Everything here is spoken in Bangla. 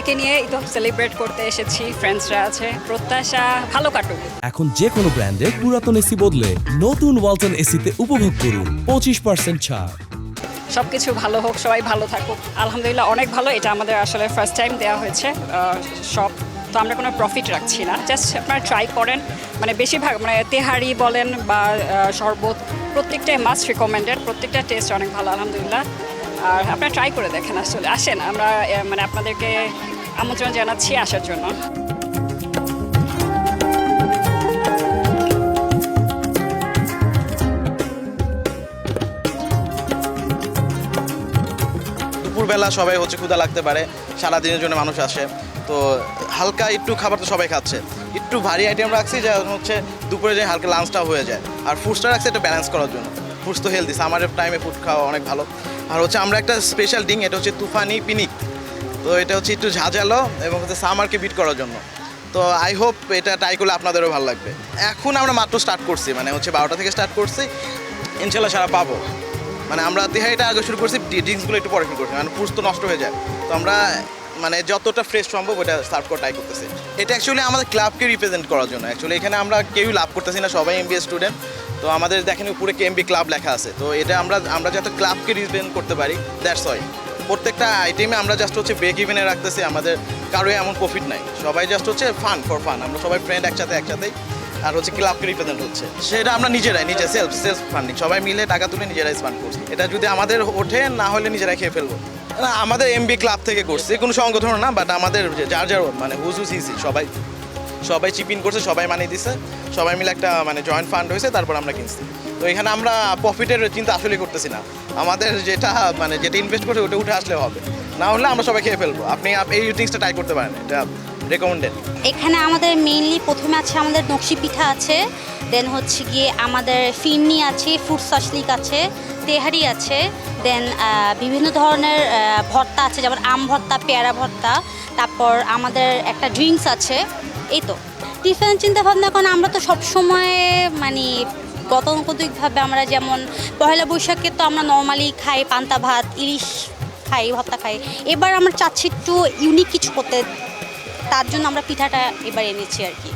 সবাইকে নিয়ে ঈদ সেলিব্রেট করতে এসেছি, ফ্রেন্ডসরা আছে, প্রত্যাশা ভালো কাটুক। এখন যে কোনো ব্র্যান্ডের পুরাতন এসি বদলে নতুন ওয়ালটন এসিতে উপভোগ করুন 25% ছাড়। সবকিছু ভালো হোক, সবাই ভালো থাকুক। আলহামদুলিল্লাহ অনেক ভালো। এটা আমাদের আসলে ফার্স্ট টাইম দেওয়া হয়েছে সব, তো আমরা কোনো প্রফিট রাখছি না, জাস্ট আপনারা ট্রাই করেন। মানে বেশিরভাগ মানে তেহারি বলেন বা শরবত, প্রত্যেকটাই মাস্ট রিকমেন্ডেড, প্রত্যেকটা টেস্ট অনেক ভালো আলহামদুলিল্লাহ। আর আপনারা ট্রাই করে দেখেন, আসলে আসেন, আমরা মানে আপনাদেরকে আমন্ত্রণ জানাচ্ছি আসার জন্য। দুপুরবেলা সবাই হচ্ছে ক্ষুধা লাগতে পারে, সারাদিনের জন্য মানুষ আসে, তো হালকা একটু খাবার তো সবাই খাচ্ছে, একটু ভারী আইটেম রাখছি যা হচ্ছে দুপুরে যে হালকা লাঞ্চটাও হয়ে যায়। আর ফুডসটা রাখছি এটা ব্যালেন্স করার জন্য, ফুডস তো হেলদি, সামারের টাইমে ফুড খাওয়া অনেক ভালো। আর হচ্ছে আমরা একটা স্পেশাল ডিং, এটা হচ্ছে তুফানি পিনিক, তো এটা হচ্ছে একটু ঝাঁঝালো এবং হচ্ছে সামারকে বিট করার জন্য। তো আই হোপ এটা ট্রাই করলে আপনাদেরও ভালো লাগবে। এখন আমরা মাত্র স্টার্ট করছি, মানে হচ্ছে 12টা থেকে স্টার্ট করছি, ইনশাল্লাহ সারা পাবো। মানে আমরা তেহারিটা আগে শুরু করছি, ড্রিঙ্কসগুলো একটু পরে শুরু করছি, মানে ফুডস তো নষ্ট হয়ে যায়, তো আমরা মানে যতটা ফ্রেশ সম্ভব ওটা সার্ভ করে ট্রাই করতেছি। এটা অ্যাকচুয়ালি আমাদের ক্লাবকে রিপ্রেজেন্ট করার জন্য। অ্যাকচুয়ালি এখানে আমরা কেউই লাভ করতেছি না, সবাই এমবিএ স্টুডেন্ট, তো আমাদের দেখেন উপরে কেএমবি ক্লাব লেখা আছে, তো এটা আমরা যাতে ক্লাবকে রিপ্রেজেন্ট করতে পারি, দ্যাটস ওয়াই প্রত্যেকটা আইটেমে আমরা জাস্ট হচ্ছে ব্রেক ইভেনে রাখতেছি, আমাদের কারোই এমন প্রফিট নাই, সবাই জাস্ট হচ্ছে ফান ফর ফান, আমরা সবাই ফ্রেন্ড একসাথেই, আর হচ্ছে ক্লাবকে রিপ্রেজেন্ট হচ্ছে, সেটা আমরা নিজেরাই সেলফ ফান্ডিং, সবাই মিলে টাকা তুলে নিজেরাই ফান্ড করছি। এটা যদি আমাদের ওঠে, না হলে নিজেরাই খেয়ে ফেলবো। না, আমাদের এমবি ক্লাব থেকে করছে, কোনো সংগঠন না, বাট আমাদের যার মানে হুজুস ইজি সবাই চিপিন করছে, সবাই মানিয়ে দিছে, সবাই মিলে একটা মানে জয়েন্ট ফান্ড হয়েছে, তারপর আমরা কিনছি। তো এখানে আমরা প্রফিটের চিন্তা আসলে করতেছি না, আমাদের যেটা ইনভেস্ট করছে ওটা উঠে আসলে হবে, না হলে আমরা সবাই খেয়ে ফেলবো। আপনি এই জিনিসটা ট্রাই করতে পারেন, এটা রেকমেন্ডেড। এখানে আমাদের মেইনলি প্রথমে আছে আমাদের নকশি পিঠা আছে, দেন হচ্ছে গিয়ে আমাদের ফিরনি আছে, ফ্রুট সাসলিক আছে, তেহারি আছে, দেন বিভিন্ন ধরনের ভর্তা আছে, যেমন আম ভর্তা, পেয়ারা ভর্তা, তারপর আমাদের একটা ড্রিঙ্কস আছে। এই তো ডিফারেন্ট চিন্তাভাবনা, কারণ আমরা তো সবসময় মানে গতানুগতিকভাবে আমরা যেমন পয়লা বৈশাখে তো আমরা নর্মালি খাই পান্তা ভাত, ইলিশ খাই, ভর্তা খাই। এবার আমরা চাচ্ছি একটু ইউনিক কিছু করতে, তার জন্য আমরা পিঠাটা এবার এনেছি আর কি।